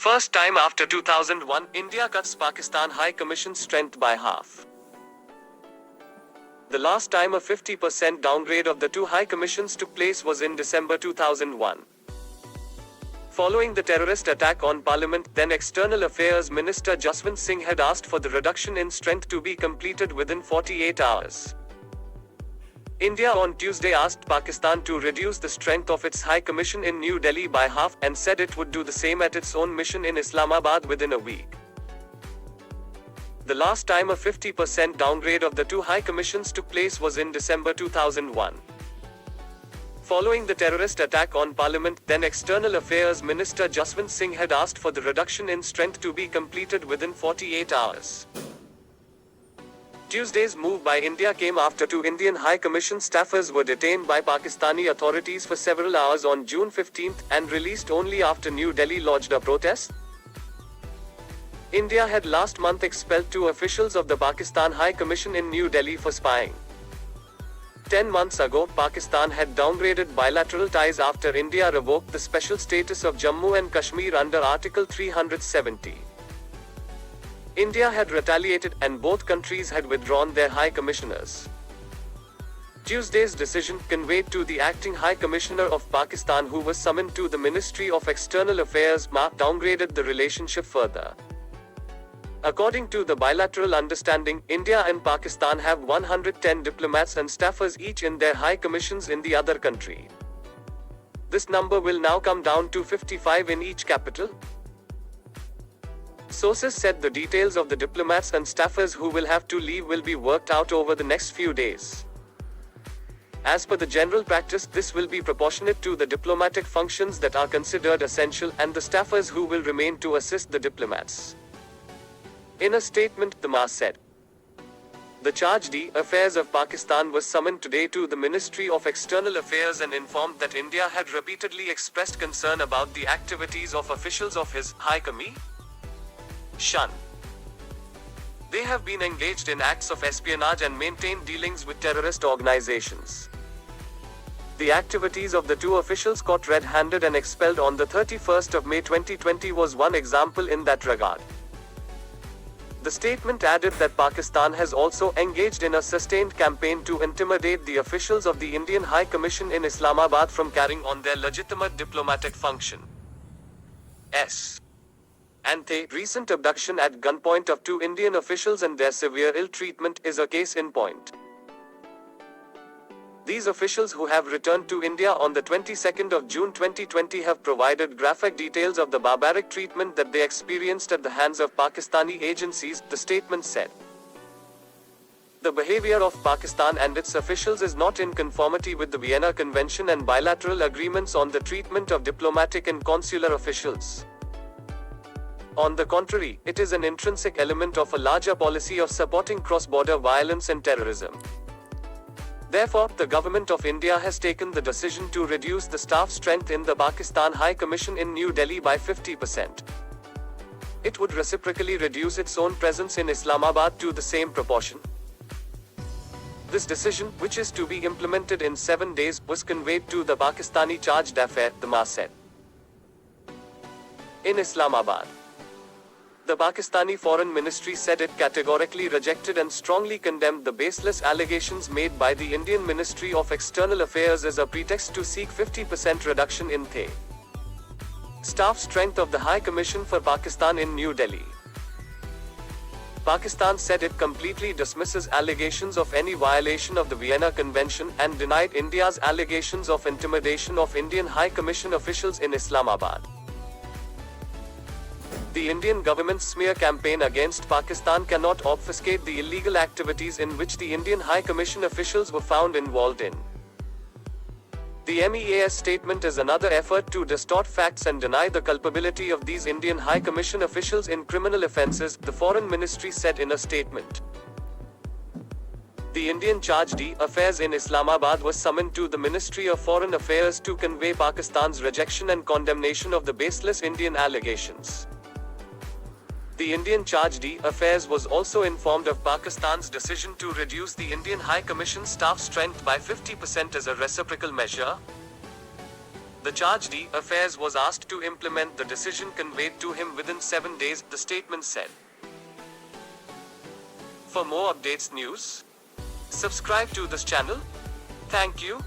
First time after 2001, India cuts Pakistan High Commission strength by half. The last time a 50% downgrade of the two high commissions took place was in December 2001. Following the terrorist attack on Parliament, then External Affairs Minister Jaswant Singh had asked for the reduction in strength to be completed within 48 hours. India on Tuesday asked Pakistan to reduce the strength of its High Commission in New Delhi by half, and said it would do the same at its own mission in Islamabad within a week. The last time a 50% downgrade of the two high commissions took place was in December 2001. Following the terrorist attack on Parliament, then External Affairs Minister Jaswant Singh had asked for the reduction in strength to be completed within 48 hours. Tuesday's move by India came after two Indian High Commission staffers were detained by Pakistani authorities for several hours on June 15 and released only after New Delhi lodged a protest. India had last month expelled two officials of the Pakistan High Commission in New Delhi for spying. 10 months ago, Pakistan had downgraded bilateral ties after India revoked the special status of Jammu and Kashmir under Article 370. India had retaliated, and both countries had withdrawn their high commissioners. Tuesday's decision, conveyed to the acting High Commissioner of Pakistan who was summoned to the Ministry of External Affairs, downgraded the relationship further. According to the bilateral understanding, India and Pakistan have 110 diplomats and staffers each in their high commissions in the other country. This number will now come down to 55 in each capital. Sources said the details of the diplomats and staffers who will have to leave will be worked out over the next few days. As per the general practice, this will be proportionate to the diplomatic functions that are considered essential and the staffers who will remain to assist the diplomats. In a statement, the MA said, the Charge d'Affaires of Pakistan was summoned today to the Ministry of External Affairs and informed that India had repeatedly expressed concern about the activities of officials of His High Commission. They have been engaged in acts of espionage and maintained dealings with terrorist organizations. The activities of the two officials caught red-handed and expelled on the 31st of May 2020 was one example in that regard. The statement added that Pakistan has also engaged in a sustained campaign to intimidate the officials of the Indian High Commission in Islamabad from carrying on their legitimate diplomatic function. The recent abduction at gunpoint of two Indian officials and their severe ill treatment is a case in point. These officials, who have returned to India on the 22nd of June 2020, have provided graphic details of the barbaric treatment that they experienced at the hands of Pakistani agencies, the statement said. The behavior of Pakistan and its officials is not in conformity with the Vienna Convention and bilateral agreements on the treatment of diplomatic and consular officials. On the contrary, it is an intrinsic element of a larger policy of supporting cross-border violence and terrorism. Therefore, the Government of India has taken the decision to reduce the staff strength in the Pakistan High Commission in New Delhi by 50%. It would reciprocally reduce its own presence in Islamabad to the same proportion. This decision, which is to be implemented in 7 days, was conveyed to the Pakistani Charge d'Affaires, the MA said. In Islamabad, the Pakistani Foreign Ministry said it categorically rejected and strongly condemned the baseless allegations made by the Indian Ministry of External Affairs as a pretext to seek 50% reduction in the staff strength of the High Commission for Pakistan in New Delhi. Pakistan said it completely dismisses allegations of any violation of the Vienna Convention and denied India's allegations of intimidation of Indian High Commission officials in Islamabad. The Indian government's smear campaign against Pakistan cannot obfuscate the illegal activities in which the Indian High Commission officials were found involved in. The MEAS statement is another effort to distort facts and deny the culpability of these Indian High Commission officials in criminal offences, the Foreign Ministry said in a statement. The Indian Charge d'Affaires in Islamabad was summoned to the Ministry of Foreign Affairs to convey Pakistan's rejection and condemnation of the baseless Indian allegations. The Indian Charge d'Affaires was also informed of Pakistan's decision to reduce the Indian High Commission staff strength by 50% as a reciprocal measure. The charged affairs was asked to implement the decision conveyed to him within 7 days, the statement said. For more updates news, subscribe to this channel. Thank you.